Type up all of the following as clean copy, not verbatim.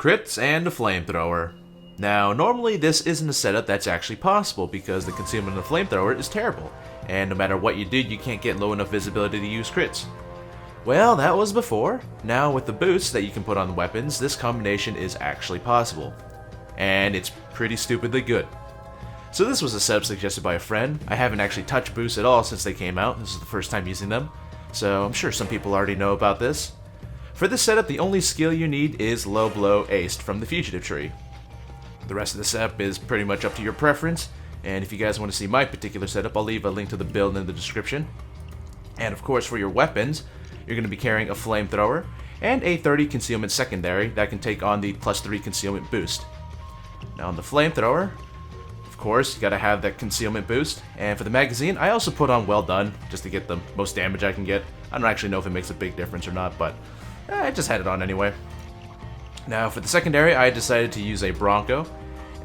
Crits and a flamethrower. Now, normally this isn't a setup that's actually possible because the concealment of the flamethrower is terrible, and no matter what you do, you can't get low enough visibility to use crits. Well, that was before. Now with the boosts that you can put on weapons, this combination is actually possible. And it's pretty stupidly good. So this was a setup suggested by a friend. I haven't actually touched boosts at all since they came out. This is the first time using them. So I'm sure some people already know about this. For this setup, the only skill you need is Low Blow Aced from the Fugitive Tree. The rest of the setup is pretty much up to your preference, and if you guys want to see my particular setup, I'll leave a link to the build in the description. And of course, for your weapons, you're going to be carrying a flamethrower and a 30 concealment secondary that can take on the +3 concealment boost. Now on the flamethrower, of course, you got to have that concealment boost, and for the magazine, I also put on Well Done just to get the most damage I can get. I don't actually know if it makes a big difference or not, but I just had it on anyway. Now for the secondary, I decided to use a Bronco,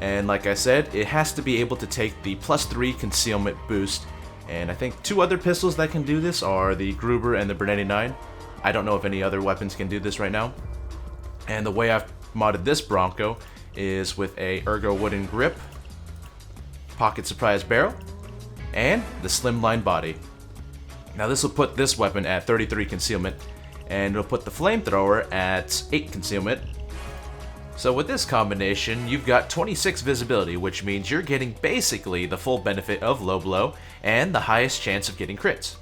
and like I said, it has to be able to take the +3 concealment boost, and I think two other pistols that can do this are the Gruber and the Bernetti 9. I don't know if any other weapons can do this right now. And the way I've modded this Bronco is with a Ergo wooden grip, pocket surprise barrel, and the slimline body. Now this will put this weapon at 33 concealment, and it'll put the flamethrower at 8 concealment. So with this combination, you've got 26 visibility, which means you're getting basically the full benefit of low blow and the highest chance of getting crits.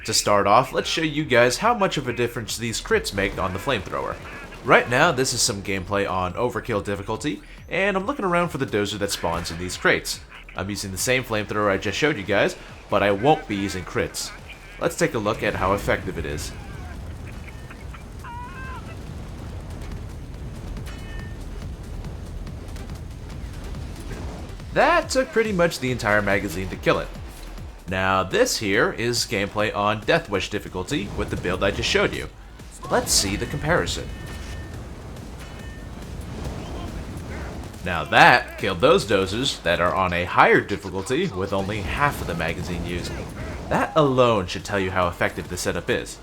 To start off, let's show you guys how much of a difference these crits make on the flamethrower. Right now, this is some gameplay on overkill difficulty, and I'm looking around for the dozer that spawns in these crates. I'm using the same flamethrower I just showed you guys, but I won't be using crits. Let's take a look at how effective it is. That took pretty much the entire magazine to kill it. Now this here is gameplay on Death Wish difficulty with the build I just showed you. Let's see the comparison. Now that killed those dozers that are on a higher difficulty with only half of the magazine used. That alone should tell you how effective the setup is.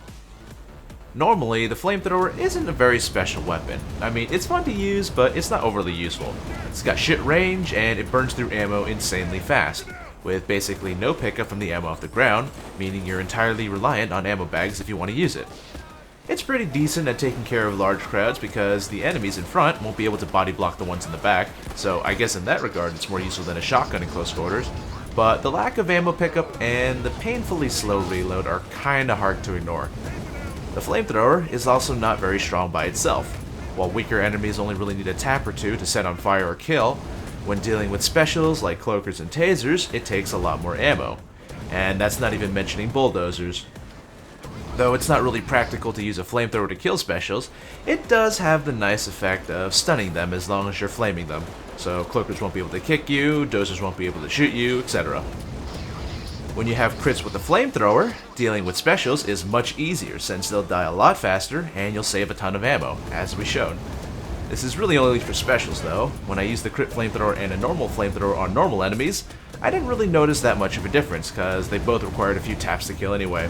Normally, the flamethrower isn't a very special weapon. I mean, it's fun to use, but it's not overly useful. It's got shit range, and it burns through ammo insanely fast, with basically no pickup from the ammo off the ground, meaning you're entirely reliant on ammo bags if you want to use it. It's pretty decent at taking care of large crowds because the enemies in front won't be able to body block the ones in the back, so I guess in that regard it's more useful than a shotgun in close quarters. But the lack of ammo pickup and the painfully slow reload are kinda hard to ignore. The flamethrower is also not very strong by itself. While weaker enemies only really need a tap or two to set on fire or kill, when dealing with specials like cloakers and tasers, it takes a lot more ammo. And that's not even mentioning bulldozers. Though it's not really practical to use a flamethrower to kill specials, it does have the nice effect of stunning them as long as you're flaming them. So cloakers won't be able to kick you, dozers won't be able to shoot you, etc. When you have crits with the flamethrower, dealing with specials is much easier since they'll die a lot faster and you'll save a ton of ammo, as we showed. This is really only for specials though. When I used the crit flamethrower and a normal flamethrower on normal enemies, I didn't really notice that much of a difference because they both required a few taps to kill anyway.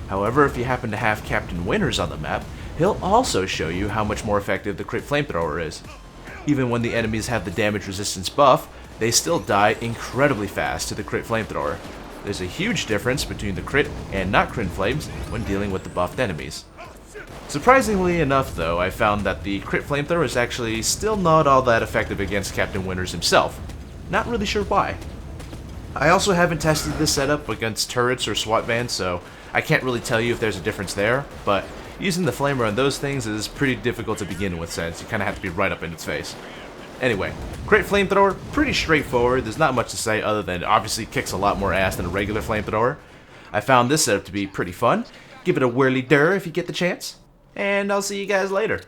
However, if you happen to have Captain Winters on the map, he'll also show you how much more effective the crit flamethrower is. Even when the enemies have the damage resistance buff, they still die incredibly fast to the crit flamethrower. There's a huge difference between the crit and not crit flames when dealing with the buffed enemies. Surprisingly enough though, I found that the crit flamethrower is actually still not all that effective against Captain Winters himself. Not really sure why. I also haven't tested this setup against turrets or SWAT vans, so I can't really tell you if there's a difference there, but using the flamer on those things is pretty difficult to begin with since you kind of have to be right up in its face. Anyway, crit flamethrower, pretty straightforward. There's not much to say other than it obviously kicks a lot more ass than a regular flamethrower. I found this setup to be pretty fun. Give it a whirly-dur if you get the chance, and I'll see you guys later.